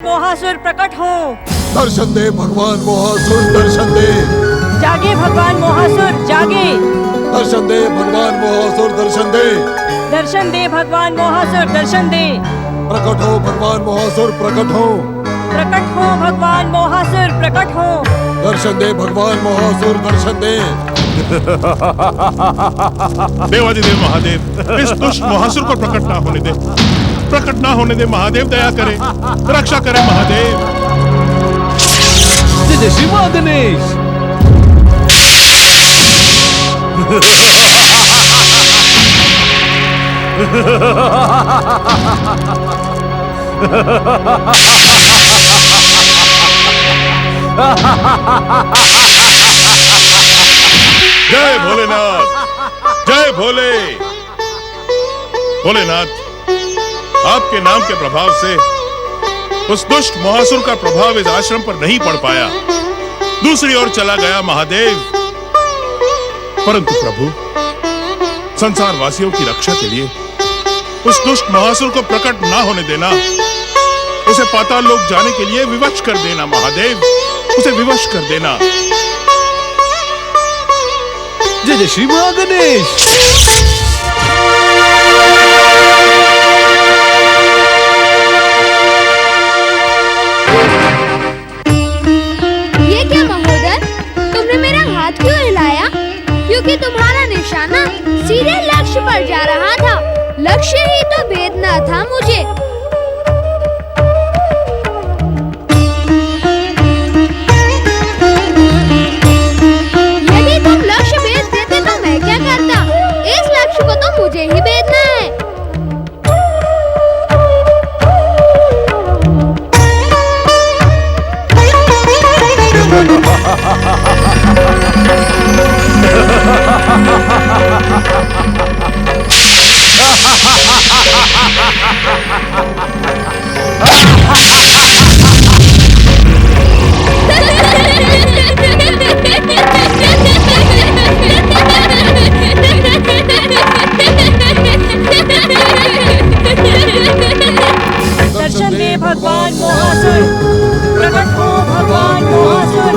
मोहासुर प्रकट हो। दर्शन दे भगवान मोहासुर, दर्शन दे। जागे भगवान मोहासुर, जागे। दर्शन दे भगवान मोहासुर, दर्शन दे। दर्शन दे भगवान मोहासुर, दर्शन दे। प्रकट हो भगवान मोहासुर, प्रकट हो। प्रकट हो भगवान मोहासुर, प्रकट हो। दर्शन दे भगवान मोहासुर, दर्शन दे। देवादिदेव महादेव, इस दुष्ट मोहासुर को प्रकट ना होने दे, प्रकट ना होने दे महादेव, दया करे, रक्षा करे महादेव। जय श्री मां गणेश। जय भोलेनाथ, जय भोले। भोलेनाथ, आपके नाम के प्रभाव से उस दुष्ट मोहासुर का प्रभाव इस आश्रम पर नहीं पड़ पाया, दूसरी ओर चला गया महादेव। परंतु प्रभु, संसार वासियों की रक्षा के लिए उस दुष्ट मोहासुर को प्रकट ना होने देना, उसे पाताल लोक जाने के लिए विवश कर देना महादेव, उसे विवश कर देना। जय श्री मां गणेश। ये क्या महोदय, तुमने मेरा हाथ क्यों हिलाया? क्योंकि तुम्हारा निशाना सीधे लक्ष्य पर जा रहा था। लक्ष्य ही तो भेदना था मुझे। यदि तुम लक्ष्य भेद देते तो मैं क्या करता? इस लक्ष्य को तो मुझे ही भेदना है। दर्शन दे भगवान मोहासुर, प्रकट हो भगवान मोहासुर।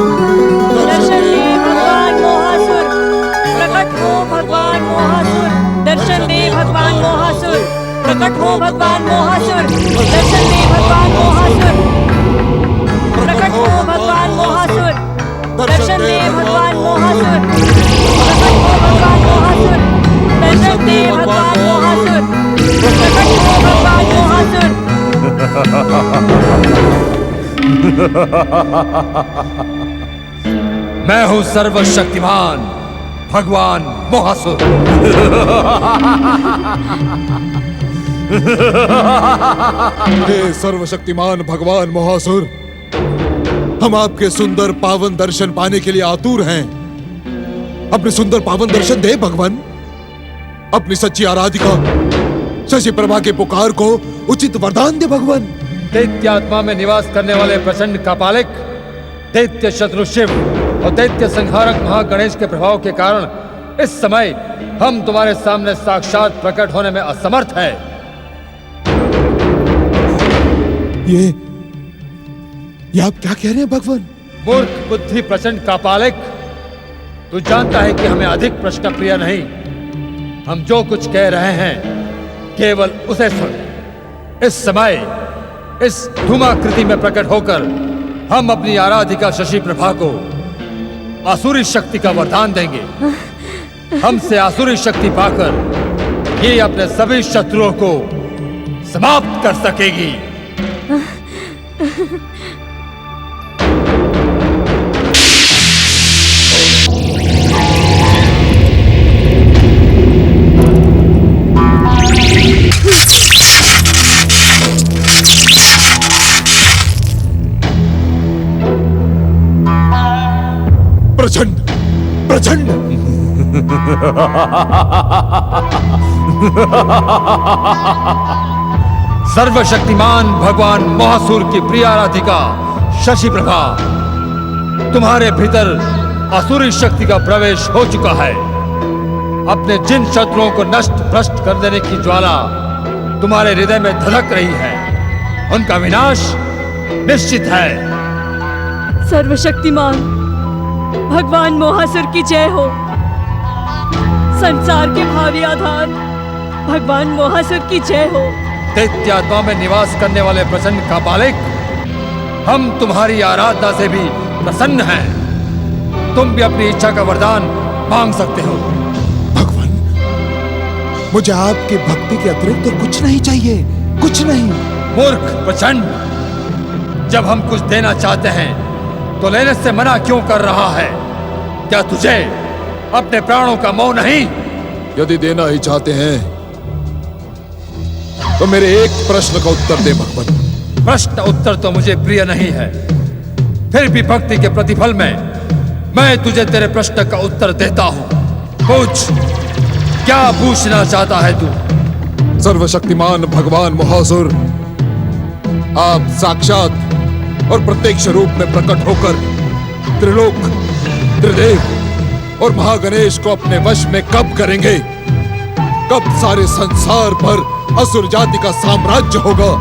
दर्शन दे भगवान मोहासुर, प्रकट हो भगवान मोहासुर। दर्शन दे भगवान मोहासुर, प्रकट हो भगवान मोहासुर। दर्शन दे भगवान मोहासुर, प्रकट हो भगवान मोहासुर। दर्शन दे भगवान मोहासुर, प्रकट हो भगवान मोहासुर। दर्शन दे भगवान मोहासुर, प्रकट हो भगवान मोहासुर। मैं हूं सर्वशक्तिमान भगवान मोहासुर। हे सर्वशक्तिमान भगवान मोहासुर, हम आपके सुंदर पावन दर्शन पाने के लिए आतुर हैं। अपने सुंदर पावन दर्शन दे भगवान। अपनी सच्ची आराधिका शशि प्रभा के पुकार को उचित वरदान दे भगवान। दैत्य आत्मा में निवास करने वाले प्रचंड कापालिक, दैत्य शत्रु शिव और दैत्य संहारक महागणेश के प्रभाव के कारण इस समय हम तुम्हारे सामने साक्षात प्रकट होने में असमर्थ हैं। ये आप क्या कह रहे हैं भगवान? मूर्ख बुद्धि प्रचंड कापालिक, तू जानता है कि हमें अधिक प्रश्न प्रिय नहीं। हम जो कुछ कह रहे हैं केवल उसे सुन। इस समय इस धूमाकृति में प्रकट होकर हम अपनी आराधिका शशि प्रभा को आसुरी शक्ति का वरदान देंगे। हमसे आसुरी शक्ति पाकर ये अपने सभी शत्रुओं को समाप्त कर सकेगी। प्रचंड प्रचंड। सर्वशक्तिमान भगवान मोहासुर की प्रिय आराधिका शशि प्रभा, तुम्हारे भीतर असुरी शक्ति का प्रवेश हो चुका है। अपने जिन शत्रुओं को नष्ट भ्रष्ट कर देने की ज्वाला तुम्हारे हृदय में धधक रही है, उनका विनाश निश्चित है। सर्वशक्तिमान भगवान मोहासुर की जय हो। संसार के भावी आधार भगवान मोहासुर की जय हो। दैत्यात्मा में निवास करने वाले प्रचंड कापालिक, हम तुम्हारी आराधना से भी प्रसन्न हैं। तुम भी अपनी इच्छा का वरदान मांग सकते हो। भगवान, मुझे आपकी भक्ति के अतिरिक्त तो कुछ नहीं चाहिए, कुछ नहीं। मूर्ख प्रचंड, जब हम कुछ देना चाहते हैं तो लेने से मना क्यों कर रहा है? क्या तुझे अपने प्राणों का मोह नहीं? यदि देना ही चाहते हैं तो मेरे एक प्रश्न का उत्तर दे भगवान। प्रश्न उत्तर तो मुझे प्रिय नहीं है, फिर भी भक्ति के प्रतिफल में मैं तुझे तेरे प्रश्न का उत्तर देता हूं। पूछ, क्या पूछना चाहता है तू? सर्वशक्तिमान भगवान मोहासुर, आप साक्षात और प्रत्यक्ष रूप में प्रकट होकर त्रिलोक, त्रिदेव और महागणेश को अपने वश में कब करेंगे? कब सारे संसार पर असुर जाति का साम्राज्य होगा?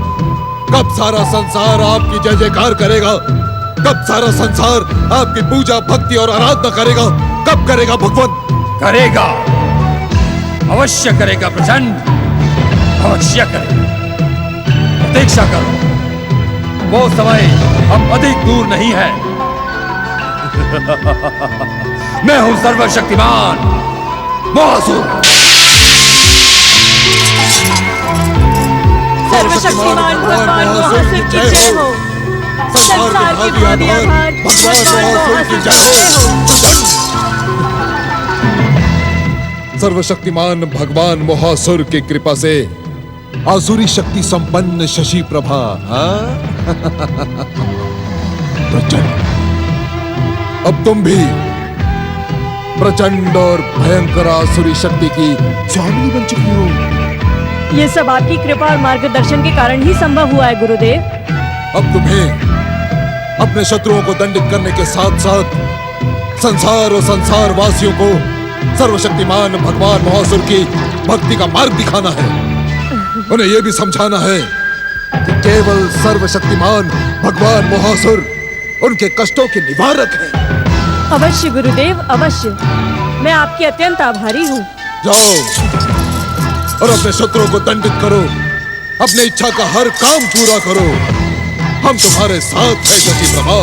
कब सारा संसार आपकी जय जयकार करेगा? कब सारा संसार आपकी पूजा, भक्ति और आराधना करेगा? कब करेगा भगवान? करेगा, अवश्य करेगा प्रचंड, अवश्य करेगा। प्रतीक्षा करो, वो समय अब अधिक दूर नहीं है। मैं हूं सर्वशक्तिमान मोहासुर। सर्वशक्तिमान भगवान मोहासुर की जय हो। संसार के भावी आधार भगवान मोहासुर की जय हो। सर्वशक्तिमान भगवान मोहासुर की कृपा से आसुरी शक्ति संपन्न शशि प्रभा, प्रचंड, अब तुम भी प्रचंड और भयंकर आसुरी शक्ति की स्वामिनी बन चुकी हो। ये सब आपकी कृपा और मार्गदर्शन के कारण ही संभव हुआ है गुरुदेव। अब तुम्हें अपने शत्रुओं को दंडित करने के साथ साथ संसार और संसार वासियों को सर्वशक्तिमान भगवान मोहासुर की भक्ति का मार्ग दिखाना है। उन्हें यह भी समझाना है कि केवल सर्वशक्तिमान भगवान मोहासुर उनके कष्टों के निवारक हैं। अवश्य गुरुदेव, अवश्य। मैं आपकी अत्यंत आभारी हूँ। जाओ और अपने शत्रुओं को दंडित करो, अपनी इच्छा का हर काम पूरा करो। हम तुम्हारे साथ हैं शशि प्रभा।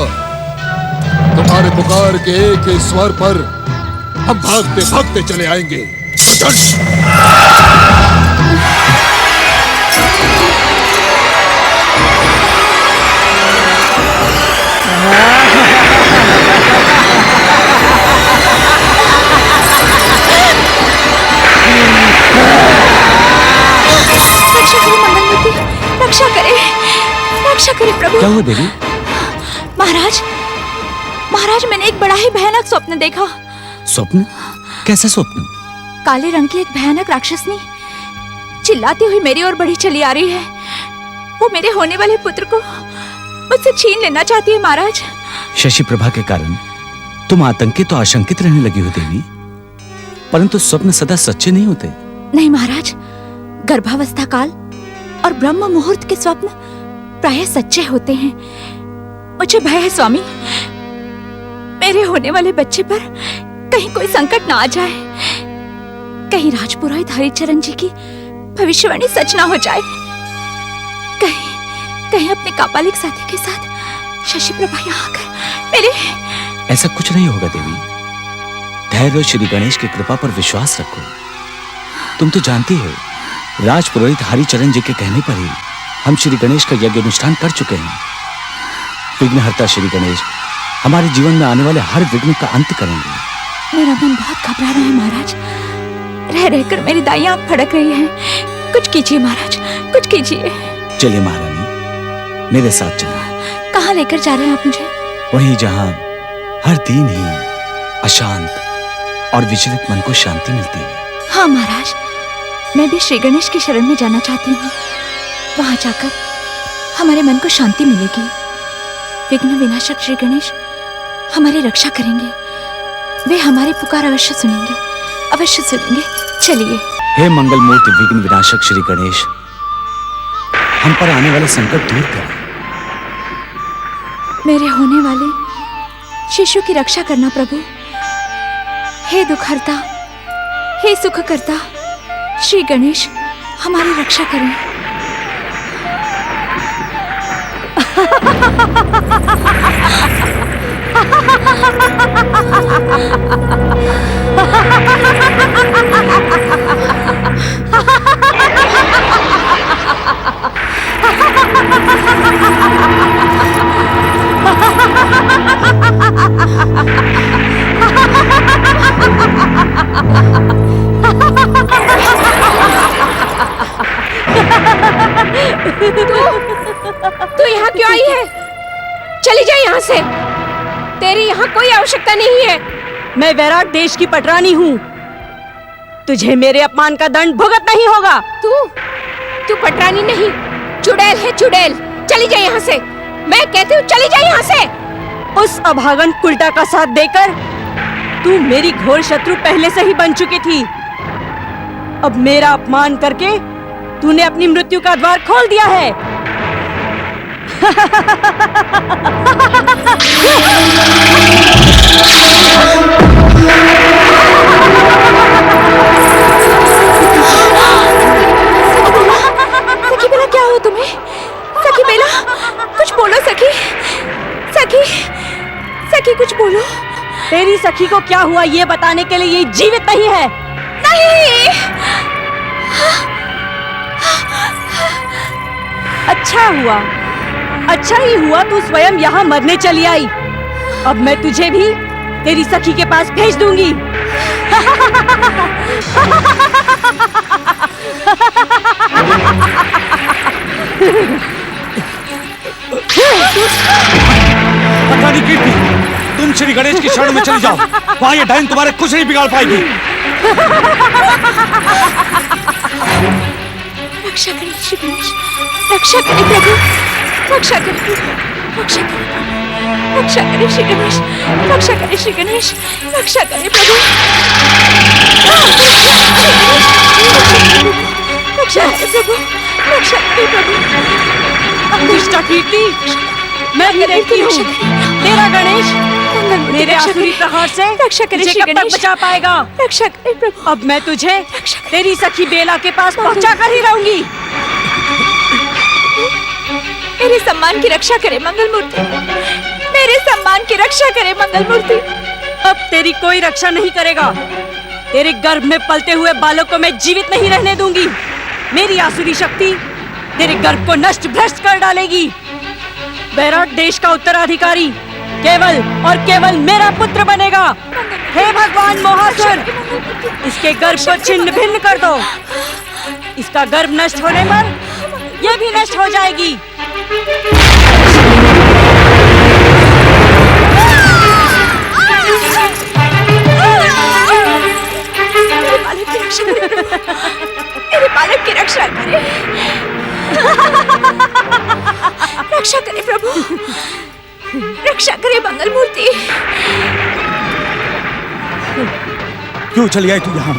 तुम्हारे पुकार के एक ही स्वर पर हम भागते भागते चले आएंगे। रक्षा करे, रक्षा करे प्रभु। क्या हुआ देवी? महाराज, महाराज, मैंने एक बड़ा ही भयानक स्वप्न देखा। स्वप्न? कैसा स्वप्न? काले रंग की एक भयानक राक्षसनी चिल्लाती हुई मेरी ओर बढ़ी चली आ रही है। वो मेरे होने वाले पुत्र को मुझसे छीन लेना चाहती है महाराज। शशि प्रभा के कारण तुम आतंकित तो आशंकित रहने लगी हो देवी, परंतु स्वप्न सदा सच्चे नहीं होते। नहीं महाराज, गर्भावस्था काल और ब्रह्म मुहूर्त के स्वप्न प्रायः सच्चे होते हैं। मुझे भय है स्वामी, मेरे होने वाले बच्चे पर कहीं कोई संकट ना आ जाए। कहीं राजपुरोहित हरिचरण जी की भविष्यवाणी सच ना हो जाए। कहीं अपने कापालिक साथी के साथ शशि प्रभा यहाँ आकर मेरे... ऐसा कुछ नहीं होगा देवी। धैर्य और श्री गणेश की कृपा पर विश्वास रखो। तुम तो जानती हो, राजपुरोहित हरिचरण जी के कहने पर ही हम श्री गणेश का यज्ञ अनुष्ठान कर चुके हैं। विघ्नहर्ता श्री गणेश हमारे जीवन में आने वाले हर विघ्न का अंत करेंगे। मेरा मन बहुत घबरा रहा है महाराज। रह रहकर मेरी दाएं आंख फड़क रही है। कुछ कीजिए महाराज, कुछ कीजिए। चलिए महारानी, मेरे साथ चलिए। कहाँ लेकर जा रहे हैं आप मुझे? वहीं जहां हर दिन ही अशांत और विचलित मन को शांति मिलती है। हाँ महाराज, मैं भी श्री गणेश की शरण में जाना चाहती हूँ। वहां जाकर हमारे मन को शांति मिलेगी। विघ्न विनाशक श्री गणेश हमारी रक्षा करेंगे। वे हमारी पुकार अवश्य सुनेंगे, अवश्य सुनेंगे। चलिए। हे मंगल मूर्ति विघ्न विनाशक श्री गणेश, हम पर आने वाले संकट दूर करें। मेरे होने वाले शिशु की रक्षा करना प्रभु। हे दुखहर्ता, हे सुखकर्ता, श्री गणेश हमारी रक्षा करें। तू यहाँ क्यों आई है? चली जा यहाँ से। तेरी यहाँ कोई आवश्यकता नहीं है। मैं वैराट देश की पटरानी हूँ। तुझे मेरे अपमान का दंड भुगतना ही होगा। तू पटरानी नहीं, चुड़ैल है, चुड़ैल। चली जा यहाँ से। मैं कहती हूँ चली जा यहाँ से। उस अभागन कुल्टा का साथ देकर तू मेरी घोर शत्रु पहले से ही बन चुकी थी। अब मेरा अपमान करके तूने अपनी मृत्यु का द्वार खोल दिया है। सखी बेला, क्या हुआ तुम्हें? सखी बेला, कुछ बोलो सखी। सखी, सखी कुछ बोलो। तेरी सखी को क्या हुआ ये बताने के लिए ये जीवित नहीं है। नहीं। अच्छा ही हुआ तू स्वयं यहाँ मरने चली आई। अब मैं तुझे भी तेरी सखी के पास भेज दूंगी। पटरानी कीर्ति, तुम श्री गणेश की शरण में चली जाओ। वहाँ ये डायन तुम्हारे कुछ नहीं बिगाड़ पाएगी। रक्षा करें श्री गणेश, रक्षा करें प्रभु, रक्षा करें, रक्षा करें, रक्षा करें श्री गणेश, रक्षा करें श्री गणेश, रक्षा करें प्रभु, रक्षा करें प्रभु, रक्षा करें प्रभु। दुष्टा कीर्ति, मैं विनती हूँ, तेरा गणेश मेरे आसुरी प्रहार से रक्षा करें श्री कब तक बचा पाएगा? रक्षा करें प्रभु। अब मैं तुझे तेरी सखी बेला के पास पहुंचा कर ही रहूंगी। मेरे सम्मान की रक्षा करे मंगल मूर्ति, मेरे सम्मान की रक्षा करे मंगल मूर्ति। अब तेरी कोई रक्षा नहीं करेगा। तेरे गर्भ में पलते हुए बालक को मैं जीवित नहीं रहने दूंगी। मेरी आसुरी शक्ति तेरे गर्भ को नष्ट भ्रष्ट कर डालेगी। वैराट देश का उत्तराधिकारी केवल और केवल मेरा पुत्र बनेगा। हे भगवान मोहासुर, इसके गर्भ को छिन्न भिन्न कर दो। इसका गर्भ नष्ट होने पर यह भी नष्ट हो जाएगी। मेरे बालक की रक्षा करे, रक्षा करे प्रभु, रक्षा करे मंगल मूर्ति। क्यों चली आई तू यहाँ?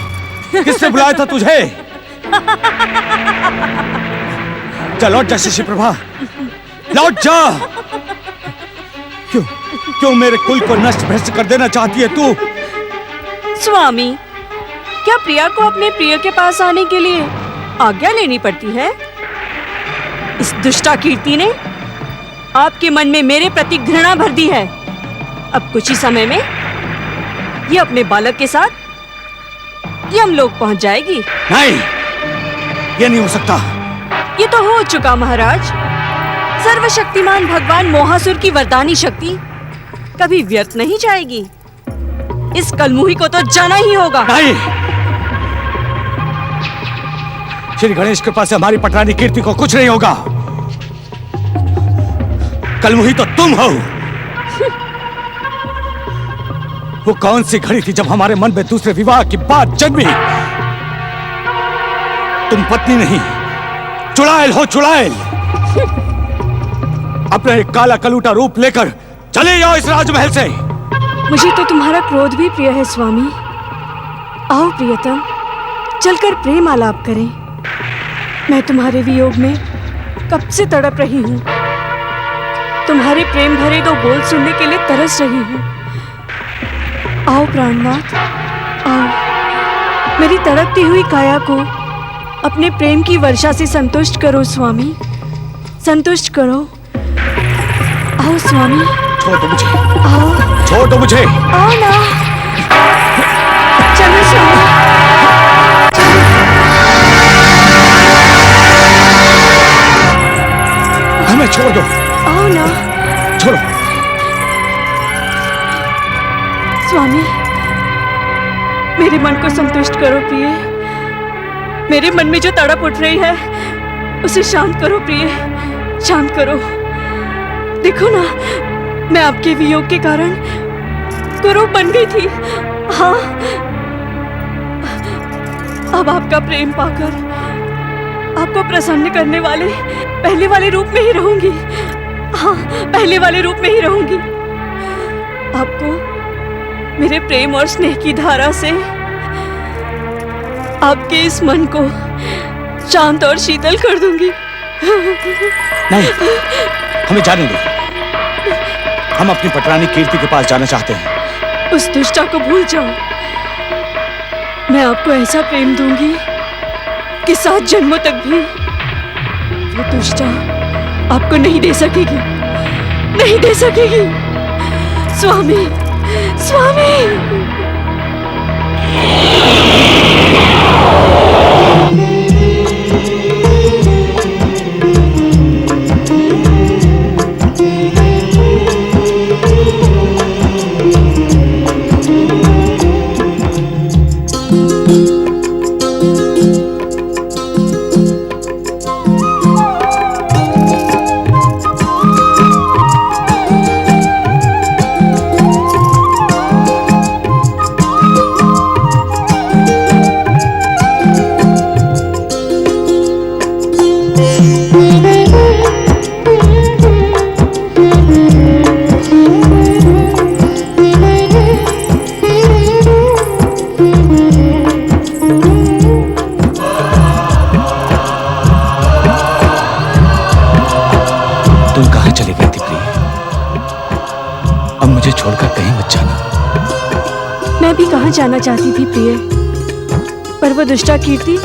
किसने बुलाया था तुझे? जा, लौट जा शिशि प्रभा, लौट जा। क्यों मेरे कुल को नष्ट भ्रष्ट कर देना चाहती है तू? स्वामी, क्या प्रिया को अपने प्रिय के पास आने के लिए आज्ञा लेनी पड़ती है? इस दुष्टा कीर्ति ने आपके मन में मेरे प्रति घृणा भर दी है। अब कुछ ही समय में ये अपने बालक के साथ यमलोक पहुंच जाएगी। नहीं, ये नहीं हो सकता। ये तो हो चुका महाराज। सर्वशक्तिमान भगवान मोहासुर की वरदानी शक्ति कभी व्यर्थ नहीं जाएगी। इस कलमुही को तो जाना ही होगा। नहीं, श्री गणेश के पास हमारी पटरानी कीर्ति को कुछ नहीं होगा। कलमुही तो तुम हो। वो कौन सी घड़ी थी जब हमारे मन में दूसरे विवाह की बात जन्मी? तुम पत्नी नहीं, चुड़ैल हो, चुड़ैल। अपना एक काला कलूटा रूप लेकर चले जाओ इस राजमहल से। मुझे तो तुम्हारा क्रोध भी प्रिय है स्वामी। आओ प्रियतम, चलकर प्रेम आलाप करें। मैं तुम्हारे वियोग में कब से तड़प रही हूँ। तुम्हारे प्रेम भरे दो बोल सुनने के लिए तरस रही हूँ। आओ प्राणनाथ, आओ। मेरी तड़पती हुई काया को अपने प्रेम की वर्षा से संतुष्ट करो स्वामी, संतुष्ट करो। आओ स्वामी। छोड़ दो मुझे, आओ, छोड़ दो मुझे। आओ ना। चलो स्वामी। हमें छोड़ दो। आओ ना। छोड़ो। स्वामी, मेरे मन को संतुष्ट करो प्रिय। मेरे मन में जो तड़प उठ रही है उसे शांत करो प्रिय, शांत करो। देखो ना, मैं आपके वियोग के कारण कुरूप बन गई थी। हाँ, अब आपका प्रेम पाकर आपको प्रसन्न करने वाले पहले वाले रूप में ही रहूंगी। हाँ, पहले वाले रूप में ही रहूंगी। आपको मेरे प्रेम और स्नेह की धारा से आपके इस मन को शांत और शीतल कर दूंगी। नहीं, हमें जाने दो। हम अपनी पटरानी कीर्ति के पास जाना चाहते हैं। उस दुष्टा को भूल जाओ। मैं आपको ऐसा प्रेम दूंगी कि 7 जन्मों तक भी वो दुष्टा आपको नहीं दे सकेगी, नहीं दे सकेगी। स्वामी, स्वामी। छोड़कर कहीं मत जाना। मैं भी कहाँ जाना चाहती थी प्रिय, पर वो दुष्टा कीर्ति